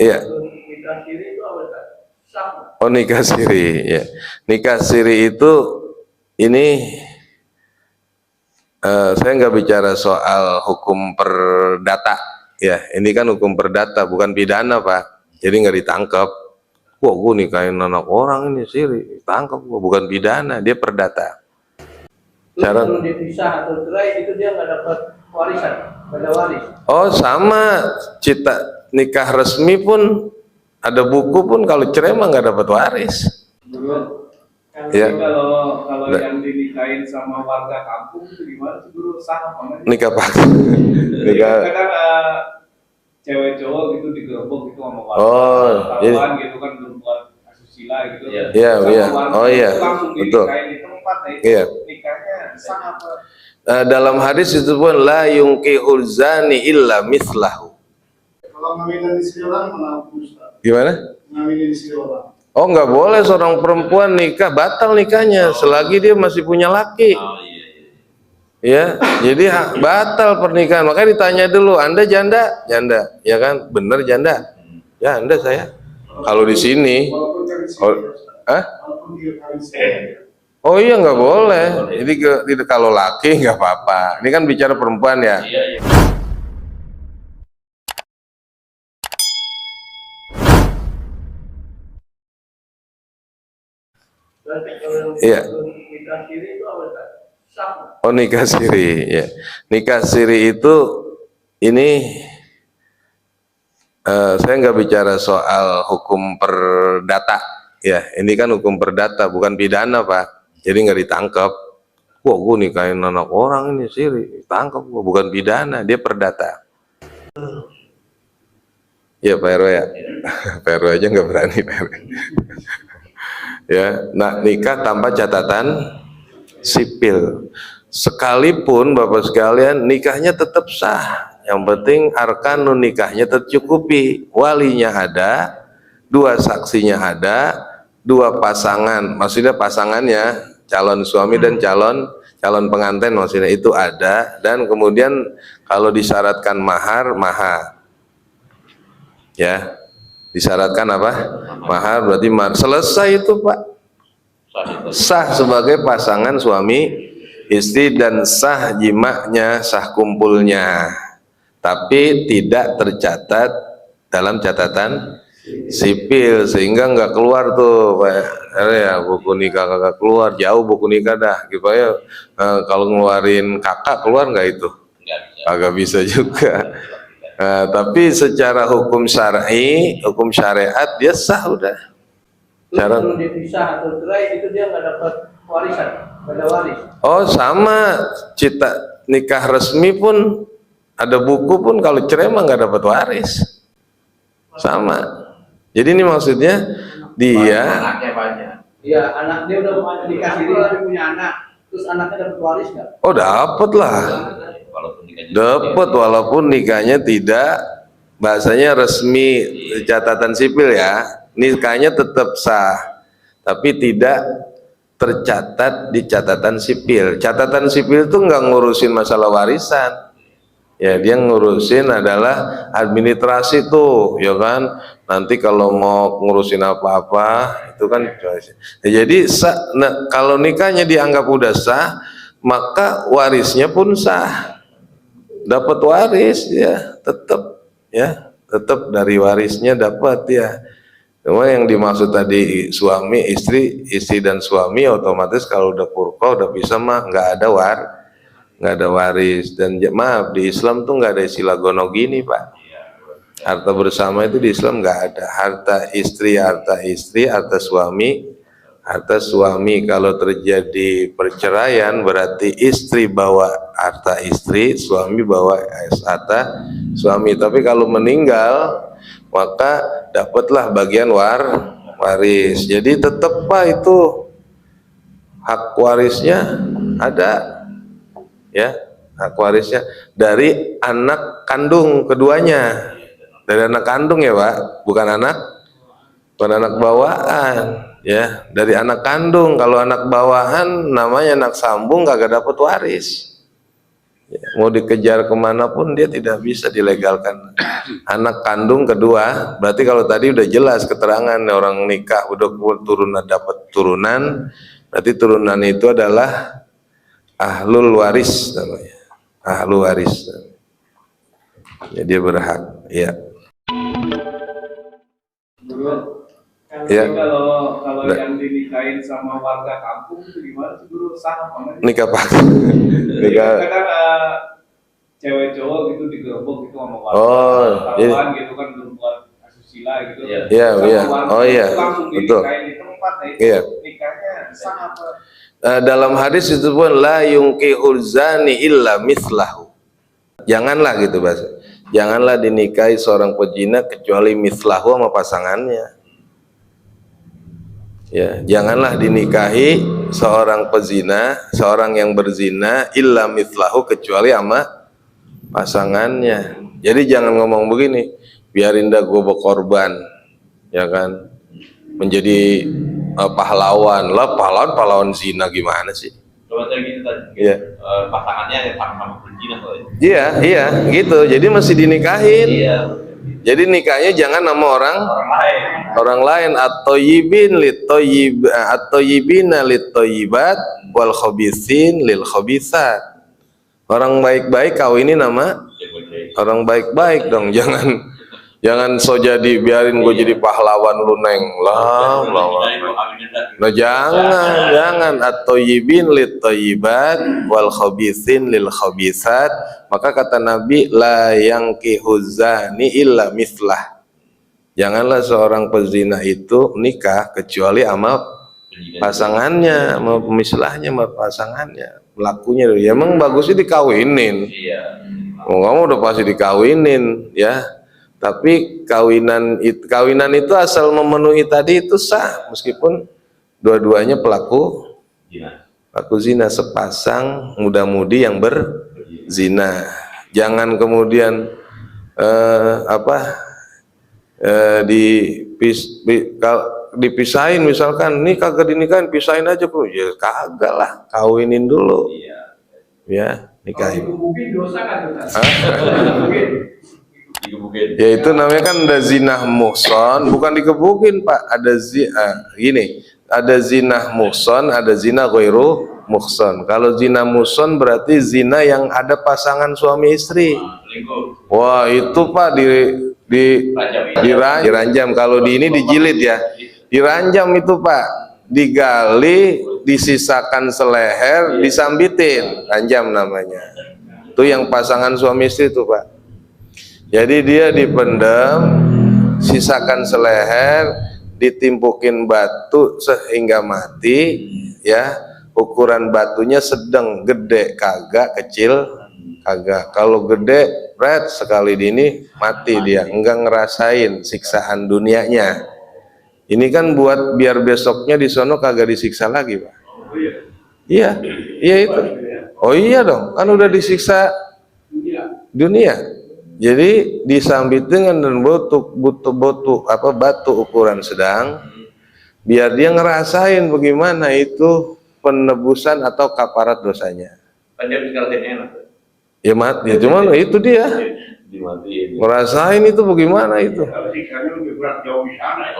Iya. Oh, nikah siri, ya. Nikah siri itu ini saya nggak bicara soal hukum perdata, ya. Ini kan hukum perdata, bukan pidana, Pak. Jadi nggak ditangkap. Wah, gue nikahin anak orang ini siri, tangkap gue, bukan pidana, dia perdata. Cara kalau dia pisah atau cerai itu dia nggak dapat warisan, nggak ada waris. Oh, sama cita nikah resmi pun ada buku pun kalau cerai mah nggak dapat waris. Ya. Kalau yang dinikahin sama warga kampung itu gimana sih Guru, sah apa enggak? Nikah paksa. Nikah. Kadang cewek cowok gitu digerebek gitu sama warga. Oh, taruhan gitu kan belum buat asusila gitu. Iya, iya. Oh iya. Betul. Di tempat, nah, itu iya. Nikahnya sah apa? Dalam hadis itu pun la yunkihul zani illa mislahu. Kalau ngawinin istri orang mana Ustaz? Gimana? Ngawinin istri orang. Oh, nggak boleh seorang perempuan nikah, batal nikahnya selagi dia masih punya laki. Oh, iya. Ya, jadi batal pernikahan. Makanya ditanya dulu, Anda janda? Janda, ya kan? Bener janda? Ya, Anda saya. Kalau di sini, oh iya nggak boleh. Jadi tidak, kalau laki nggak apa-apa. Ini kan bicara perempuan ya. Iya. Iya. Oh, nikah siri, ya. Nikah siri itu ini saya nggak bicara soal hukum perdata, ya. Ini kan hukum perdata, bukan pidana, Pak. Jadi nggak ditangkap. Wah, gue nikahin anak orang ini siri, tangkap gue, bukan pidana, dia perdata. Ya, Pak RW ya. Pak RW aja nggak berani, Pak RW. Ya, nah, nikah tanpa catatan sipil. Sekalipun Bapak sekalian nikahnya tetap sah. Yang penting arkanun nikahnya tercukupi. Walinya ada, dua saksinya ada, dua pasangan, maksudnya pasangannya calon suami dan calon pengantin maksudnya itu ada, dan kemudian kalau disyaratkan mahar, ya. Disyaratkan apa? Mahar, berarti mahar. Selesai itu, Pak. Sah sebagai pasangan suami istri dan sah jimaknya, sah kumpulnya. Tapi tidak tercatat dalam catatan sipil, sehingga nggak keluar tuh, Pak. Ya, buku nikah kakak keluar, jauh buku nikah dah. Gitu ya. Kalau ngeluarin kakak keluar nggak itu? Agak bisa juga. Nah, tapi secara hukum syar'i, hukum syariat dia sah udah. Cara kalau dia pisah atau cerai itu dia nggak dapat warisan, nggak ada waris. Oh, sama cita nikah resmi pun ada buku pun kalau cerai mah nggak dapat waris. Sama. Jadi ini maksudnya dia. Anaknya banyak. Iya, anak dia udah nikah siri tapi punya anak, terus anaknya dapat waris nggak? Oh, dapat lah. Dapat walaupun nikahnya tidak bahasanya resmi catatan sipil ya, nikahnya tetap sah tapi tidak tercatat di catatan sipil. Catatan sipil itu nggak ngurusin masalah warisan ya, dia ngurusin adalah administrasi tuh ya kan. Nanti kalau mau ngurusin apa-apa itu kan ya, jadi nah, kalau nikahnya dianggap udah sah maka warisnya pun sah, dapat waris ya, tetap dari warisnya dapat ya. Cuma yang dimaksud tadi suami istri dan suami otomatis kalau udah purko udah bisa mah nggak ada waris. Dan maaf, di Islam tuh nggak ada istilah gonogini, Pak. Harta bersama itu di Islam nggak ada. Harta istri harta suami. Kalau terjadi perceraian berarti istri bawa harta istri, suami bawa harta suami. Tapi kalau meninggal maka dapatlah bagian waris. Jadi tetap, Pak, itu hak warisnya ada ya, hak warisnya dari anak kandung keduanya. Dari anak kandung ya, Pak, bukan anak bawaan ya, dari anak kandung. Kalau anak bawahan namanya anak sambung kagak dapat waris Ya, mau dikejar kemanapun dia tidak bisa dilegalkan. Anak kandung kedua, berarti kalau tadi udah jelas keterangan orang nikah udah turunan dapat turunan, berarti turunan itu adalah ahlul waris namanya, ahlu waris. Ya, dia berhak. Ya. Guru, Ya. kalau yang dinikahin sama warga kampung itu gimana sih guru, sah apa enggak? Nikah paksa. Nikah. Kadang cewek cowok gitu digerebek gitu sama warga, Oh, taruhan gitu kan berbuat asusila gitu. Iya, Sama iya. warga Oh iya, itu langsung betul. dinikahin di tempat, nah itu Iya. nikahnya sah apa? Dalam hadis itu pun la yunkihul zani illa mislahu. Janganlah gitu bahasa. Janganlah dinikahi seorang pezina kecuali mislahu sama pasangannya. Ya, janganlah dinikahi seorang pezina, seorang yang berzina illa mislahu kecuali sama pasangannya. Jadi jangan ngomong begini, biarin dah gue berkorban, ya kan? Menjadi pahlawan lah, pahlawan zina gimana sih? Coba saya gitu tadi. Iya. Pasangannya yang sama-sama berzina kalau itu. Iya, gitu. Jadi mesti dinikahin. Iya. Jadi nikahnya jangan sama Orang lain. orang lain. At-thayyibin lit-thayyib, at-thayyibina lit-thayyibat wal khabithin lil khabithat. Orang baik-baik kawinin nama orang baik-baik dong. Jangan so jadi biarin gue jadi pahlawan lu neng lah. Nah, jangan at-thayyibin lit-thayyibat wal khabithin lil khabithat. Maka kata Nabi la yankihuz zani illa mislah. Janganlah seorang pezina itu nikah kecuali sama pasangannya, sama mislahnya, sama pasangannya, pelakunya. Ya emang bagusnya dikawinin. Iya. Kamu udah pasti dikawinin ya. Tapi kawinan itu asal memenuhi tadi itu sah meskipun dua-duanya pelaku zina, sepasang muda-mudi yang berzina. Jangan kemudian dipisahin, misalkan nih kagak dinikahin, pisahin aja bro. Ya kagak lah, kawinin dulu. Iya. Ya, nikahin. Digebukin dosa kan Ustaz? Digebukin. Ya itu namanya kan ada zinah muhson, bukan dikebukin Pak. Ada gini, ada zinah muhson, ada zina ghairu muhson. Kalau zina muhson berarti zina yang ada pasangan suami istri. Lingkup. Wah itu Pak diranjam. Kalau di ini dijilid ya, diranjam itu Pak, digali, disisakan seleher, disambitin, ranjam namanya. Itu yang pasangan suami istri itu Pak. Jadi dia dipendam, sisakan seleher, ditimpukin batu sehingga mati, ya. Ukuran batunya sedang, gede kagak, kecil kagak. Kalau gede, red sekali ini mati dia, enggak ngerasain siksaan dunianya. Ini kan buat biar besoknya di sono kagak disiksa lagi, Pak. Iya, iya itu. Oh iya dong, kan udah disiksa dunia. Jadi disambit dengan batu ukuran sedang, biar dia ngerasain bagaimana itu penebusan atau kafarat dosanya. Kan dia dikaratin enak. Ya mati, ya cuman itu dia Dimatiin. ngerasain itu bagaimana itu.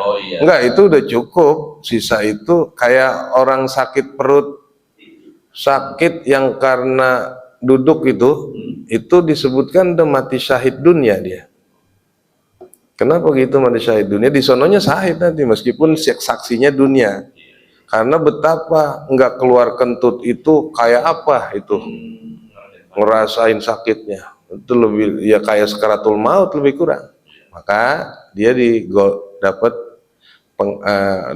Oh iya. Enggak, itu udah cukup. Sisa itu kayak orang sakit perut, sakit yang karena duduk itu disebutkan udah mati syahid dunia dia. Kenapa gitu mati syahid dunia? Di sononya syahid nanti meskipun saksinya dunia. Karena betapa enggak keluar kentut itu kayak apa itu, ngerasain sakitnya itu lebih ya kayak sakaratul maut lebih kurang. Maka dia dapat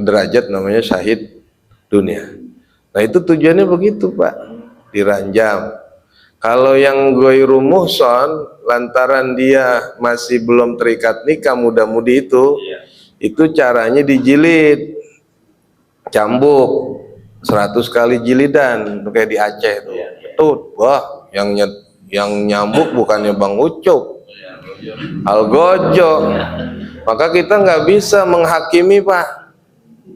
derajat namanya syahid dunia. Nah itu tujuannya begitu Pak, diranjam. Kalau yang ghairu muhson, lantaran dia masih belum terikat nikah muda-mudi itu caranya dijilid, cambuk 100 kali jilidan, kayak di Aceh itu. Tut, wah, yang nyambuk bukannya Bang Ucup, Algojo. Maka kita nggak bisa menghakimi Pak,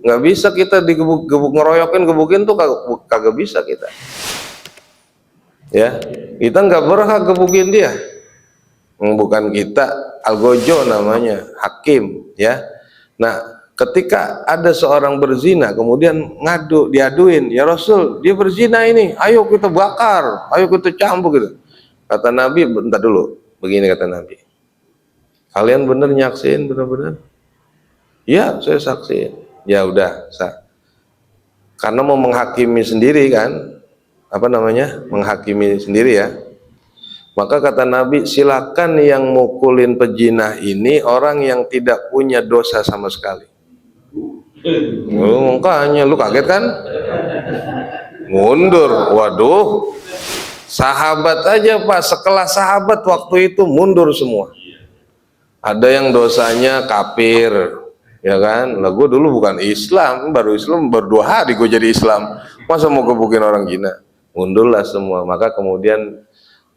nggak bisa kita digebuk-gebuk, ngeroyokin gebukin tuh kagak bisa kita. Ya, kita nggak berhak gebukin dia. Bukan kita, algojo namanya, hakim, ya. Nah, ketika ada seorang berzina kemudian diaduin, ya Rasul, dia berzina ini, ayo kita bakar, ayo kita cambuk gitu. Kata Nabi, bentar dulu, begini kata Nabi, kalian bener nyaksin bener-bener? Ya, saya saksiin. Ya udah, karena mau menghakimi sendiri kan, menghakimi sendiri ya. Maka kata Nabi, silakan yang mukulin pejinah ini orang yang tidak punya dosa sama sekali. Oh, makanya lu kaget kan? Mundur. Waduh, sahabat aja Pak, sekelas sahabat waktu itu mundur semua. Ada yang dosanya kafir, ya kan? Lah gue dulu bukan Islam, baru 2 hari gue jadi Islam, masa mau gebukin orang Cina? Mundurlah semua. Maka kemudian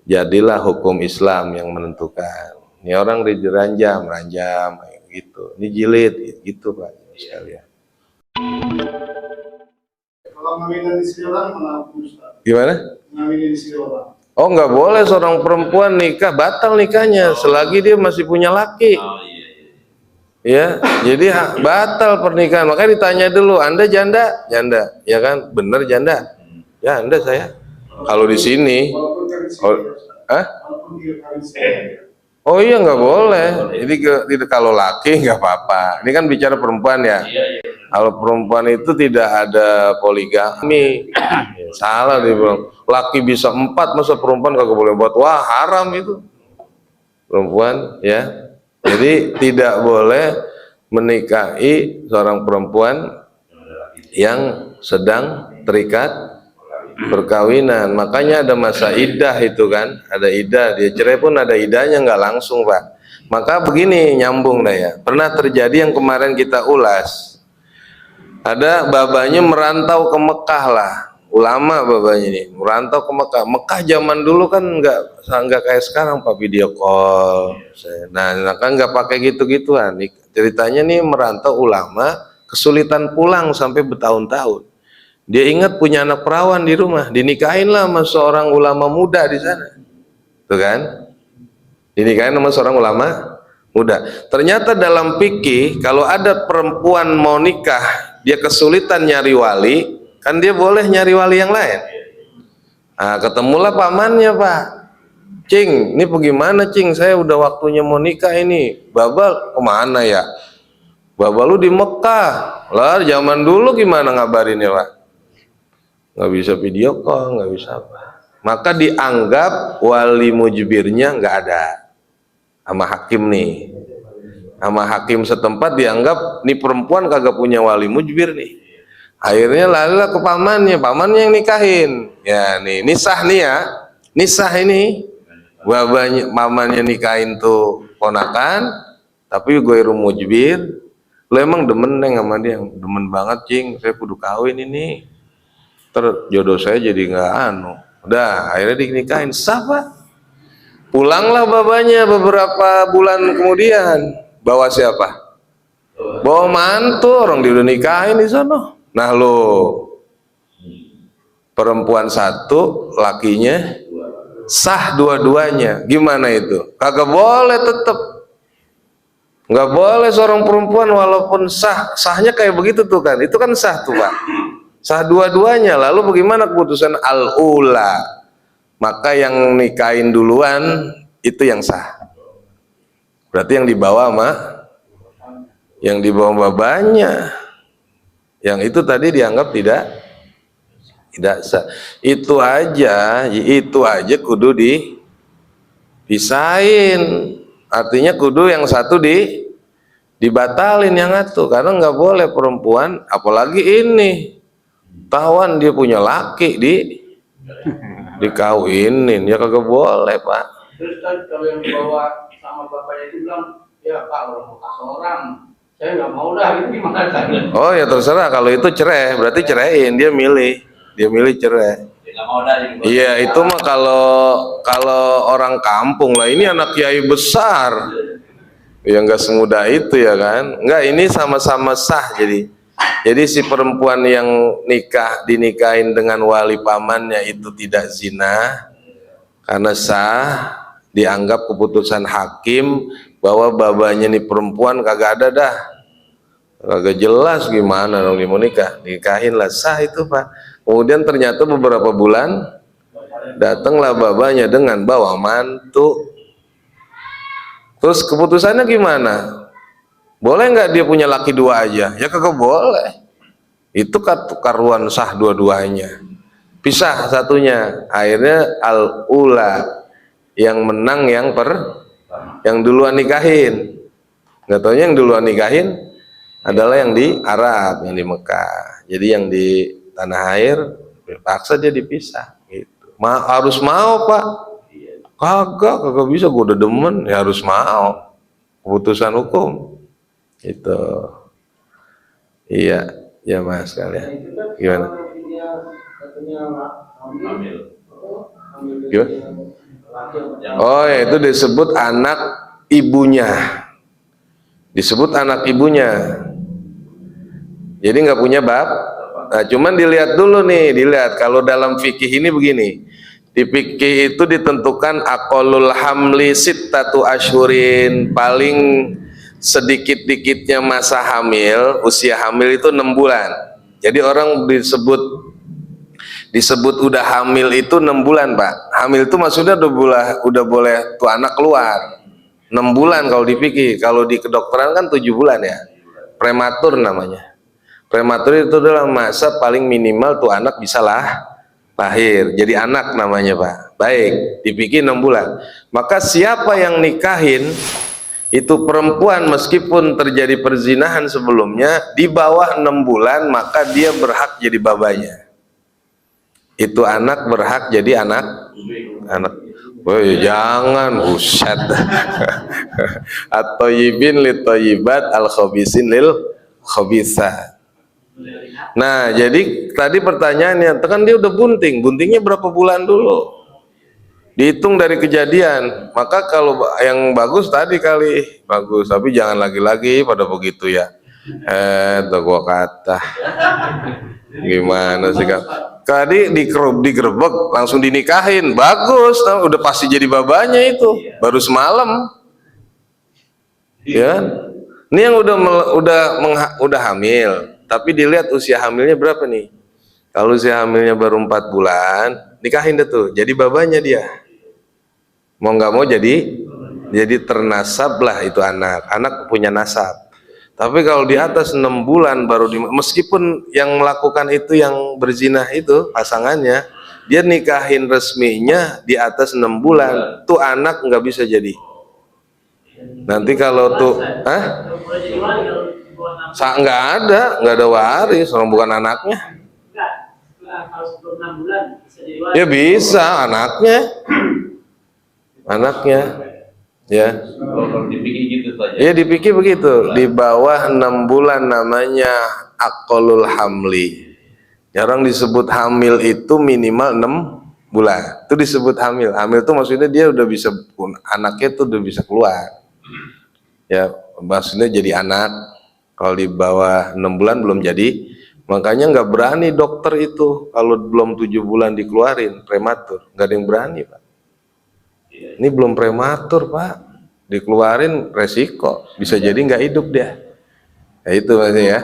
jadilah hukum Islam yang menentukan. Ini orang ranjam gitu, ini jilid gitu Pak sekalian. Kalau mengawinkan istri orang mana hukum Ustaz? Gimana? Mengawinkan istri orang. Oh, nggak boleh seorang perempuan nikah, batal nikahnya selagi dia masih punya laki. Oh iya. Ya, jadi batal pernikahan. Makanya ditanya dulu, Anda janda? Janda, ya kan? Bener janda? Ya, Anda saya. Kalau di sini, Walaupun kawin siri, oh, Ustaz. Walaupun dia kawin siri. oh iya nggak boleh. Jadi kalau laki nggak apa-apa. Ini kan bicara perempuan ya. Iya. Kalau perempuan itu tidak ada poligami. Salah dia bilang. Laki bisa 4, masa perempuan kagak boleh buat? Wah, haram itu. Perempuan ya. Jadi tidak boleh menikahi seorang perempuan yang sedang terikat perkawinan. Makanya ada masa iddah itu kan, ada iddah. Dia cerai pun ada iddahnya, nggak langsung Pak. Maka begini, nyambung dah ya. Pernah terjadi yang kemarin kita ulas. Ada babanya merantau ke Mekah lah, ulama babanya ini merantau ke Mekah. Mekah zaman dulu kan nggak kayak sekarang Pak, video call. Nah kan nggak pakai gitu-gituan. Ceritanya nih merantau ulama kesulitan pulang sampai bertahun-tahun. Dia ingat punya anak perawan di rumah, dinikahin lah sama seorang ulama muda di sana, tuh kan? Dinikahin sama seorang ulama muda. Ternyata dalam fikih kalau ada perempuan mau nikah, dia kesulitan nyari wali, kan dia boleh nyari wali yang lain. Nah, ketemulah pamannya Pak. Cing, ini bagaimana Cing? Saya udah waktunya mau nikah ini. Babal kemana ya? Babal lu di Mekah. Lah zaman dulu gimana ngabarinnya Pak? Nggak bisa video call, nggak bisa apa. Maka dianggap wali mujbirnya nggak ada sama hakim nih. Sama hakim setempat dianggap nih perempuan kagak punya wali mujbir nih. Akhirnya larilah ke pamannya yang nikahin. Ya nih, nisah nih ya. Nisah ini. Babanya mamanya nikahin tuh ponakan, tapi gue mujbir. Lo emang demen neng sama dia, demen banget Cing, saya kudu kawin ini. Jodoh saya jadi nggak udah akhirnya dinikahin, sah Pak. Pulanglah babanya beberapa bulan kemudian, bawa siapa? Bawa mantu, orang dia udah nikahin di sana. Nah lo perempuan satu, lakinya sah dua-duanya, gimana itu? Kagak boleh, tetep nggak boleh seorang perempuan walaupun sahnya kayak begitu tuh kan, itu kan sah tuh Pak. Sah dua-duanya. Lalu bagaimana keputusan al-ula? Maka yang nikahin duluan itu yang sah. Berarti yang dibawa babanya. Yang itu tadi dianggap tidak sah. Itu aja kudu dipisahin. Artinya kudu yang satu dibatalin yang satu, karena nggak boleh perempuan, apalagi ini tawan dia punya laki dikawinin, ya kagak boleh Pak. Terus kan kalau yang dibawa sama bapaknya itu bilang, ya Pak orang mau kasih orang, saya nggak mau dah, itu gimana tadi? Oh ya terserah, kalau itu cerai, berarti ceraiin, dia milih cerai. Nggak mau dah. Iya itu mah kalau orang kampung lah, ini anak kiai besar, ya nggak semudah itu ya kan? Nggak, ini sama-sama sah Jadi si perempuan yang dinikahin dengan wali pamannya itu tidak zina, karena sah, dianggap keputusan hakim bahwa babanya nih perempuan kagak ada dah, kagak jelas, gimana dong dia mau nikah, nikahin lah, sah itu Pak. Kemudian ternyata beberapa bulan datanglah babanya dengan bawa mantu. Terus keputusannya gimana? Boleh nggak dia punya laki dua aja? Ya kagak boleh. Itu karuan sah dua-duanya. Pisah satunya. Akhirnya al-ula, yang menang yang duluan nikahin. Nggak taunya yang duluan nikahin adalah yang di Arab, yang di Mekah. Jadi yang di tanah air paksa dia dipisah. Gitu. Harus mau Pak. Kagak bisa, gue udah demen, ya harus mau. Keputusan hukum itu. Iya, ya Mas kalian. Gimana? Gimana? Oh, ya, itu disebut anak ibunya. Disebut anak ibunya. Jadi nggak punya bab. Nah, cuman dilihat dulu nih, dilihat kalau dalam fikih ini begini. Di fikih itu ditentukan aqallul hamli sittatu asyhurin, paling sedikit-dikitnya masa hamil, usia hamil itu 6 bulan. Jadi orang disebut udah hamil itu 6 bulan Pak. Hamil itu maksudnya udah boleh tuh anak keluar 6 bulan kalau di fikih. Kalau di kedokteran kan 7 bulan ya, prematur namanya. Prematur itu adalah masa paling minimal tuh anak bisa lahir, jadi anak namanya Pak. Baik, dipikir 6 bulan. Maka siapa yang nikahin itu perempuan meskipun terjadi perzinahan sebelumnya di bawah 6 bulan, maka dia berhak jadi babanya. Itu anak berhak jadi anak. Woi jangan buset. At-thayyibin lit-thayyibat al-khabisin lil khabisat. Nah, jadi tadi pertanyaannya, kan dia udah buntingnya berapa bulan dulu? Dihitung dari kejadian. Maka kalau yang bagus tadi kali, bagus, tapi jangan lagi-lagi pada begitu ya. Tuh gua kata. Gimana sih Kak? Tadi digerebek langsung dinikahin, bagus, udah pasti jadi babanya itu, baru semalam. Ya. Ini yang udah hamil. Tapi dilihat usia hamilnya berapa nih? Kalau usia hamilnya baru 4 bulan, nikahin deh tuh, jadi babanya dia. Mau nggak mau jadi ternasab lah itu anak punya nasab. Tapi kalau di atas 6 bulan baru meskipun yang melakukan itu yang berzinah itu pasangannya, dia nikahin resminya di atas 6 bulan, tuh anak nggak bisa jadi. Nanti kalau tuh, nggak ada waris, orang bukan anaknya. Ya bisa anaknya, ya. Kalau dipikir gitu saja. Ya dipikir begitu. Di bawah 6 bulan namanya aqallul hamli. Orang disebut hamil itu minimal 6 bulan. Itu disebut hamil. Hamil itu maksudnya dia udah bisa, anaknya tuh udah bisa keluar. Ya, maksudnya jadi anak. Kalau di bawah 6 bulan belum jadi. Makanya nggak berani dokter itu kalau belum 7 bulan dikeluarin, prematur. Nggak ada yang berani Pak. Ini belum prematur Pak, dikeluarin resiko, bisa jadi nggak hidup dia. Ya itu maksudnya ya.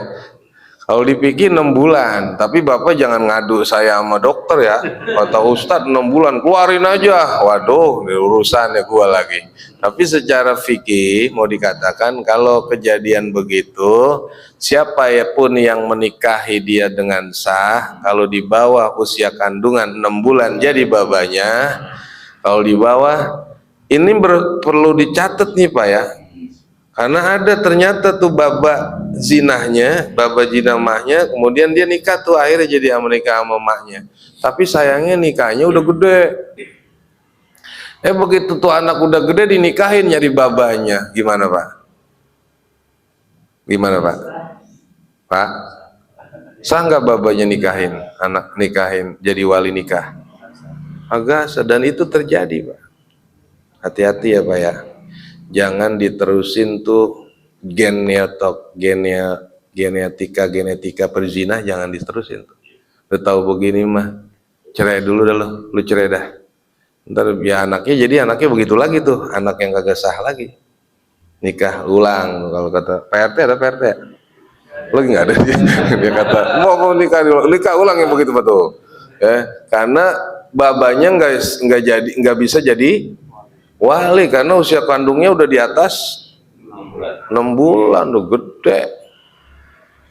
Kalau dipikir 6 bulan, tapi Bapak jangan ngadu saya sama dokter ya. Kata Ustadz 6 bulan, keluarin aja. Waduh, ini urusannya gua lagi. Tapi secara fikih mau dikatakan kalau kejadian begitu, siapa ya pun yang menikahi dia dengan sah, kalau di bawah usia kandungan 6 bulan jadi babanya. Kalau di bawah, ini perlu dicatat nih Pak ya. Karena ada ternyata tuh baba zinahnya, baba jinamahnya, kemudian dia nikah tuh akhirnya jadi menikah sama emaknya. Tapi sayangnya nikahnya udah gede. Begitu tuh anak udah gede dinikahin nyari babanya. Gimana Pak? Gimana Pak? Pak? Sah nggak babanya nikahin? Anak nikahin jadi wali nikah? Agak, dan itu terjadi Pak. Hati-hati ya Pak ya. Jangan diterusin tuh genetika perzinah, jangan diterusin tuh. Udah tahu begini mah cerai dulu dah lu cerai dah. Ntar ya anaknya jadi anaknya begitu lagi tuh, anak yang kagak sah lagi. Nikah ulang kalau kata PRT, ada PRT lagi nggak ada dia kata mau nikah ulang yang begitu betul ya, karena babanya nggak bisa jadi wali karena usia kandungnya udah di atas 6 bulan udah gede.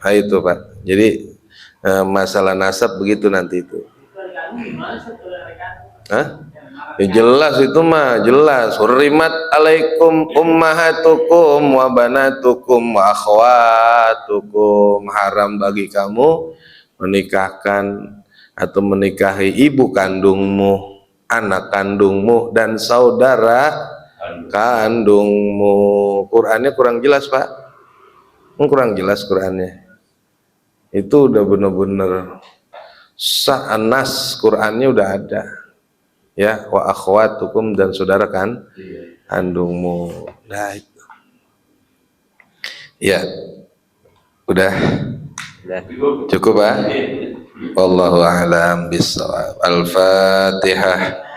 Nah itu Pak, jadi masalah nasab begitu nanti itu. Hah? Ya jelas itu mah jelas. Hurrimat alaikum ummahatukum wa banatukum wa akhwatukum, haram bagi kamu menikahkan atau menikahi ibu kandungmu, anak kandungmu dan saudara kandungmu. Qurannya kurang jelas Pak, kurang jelas Qurannya. Itu udah bener-bener sa'anas, Qurannya udah ada ya, wa akhwatukum dan saudara kan kandungmu. Nah itu ya udah cukup Pak. Wallahu a'lam bishawab. Al-Fatihah.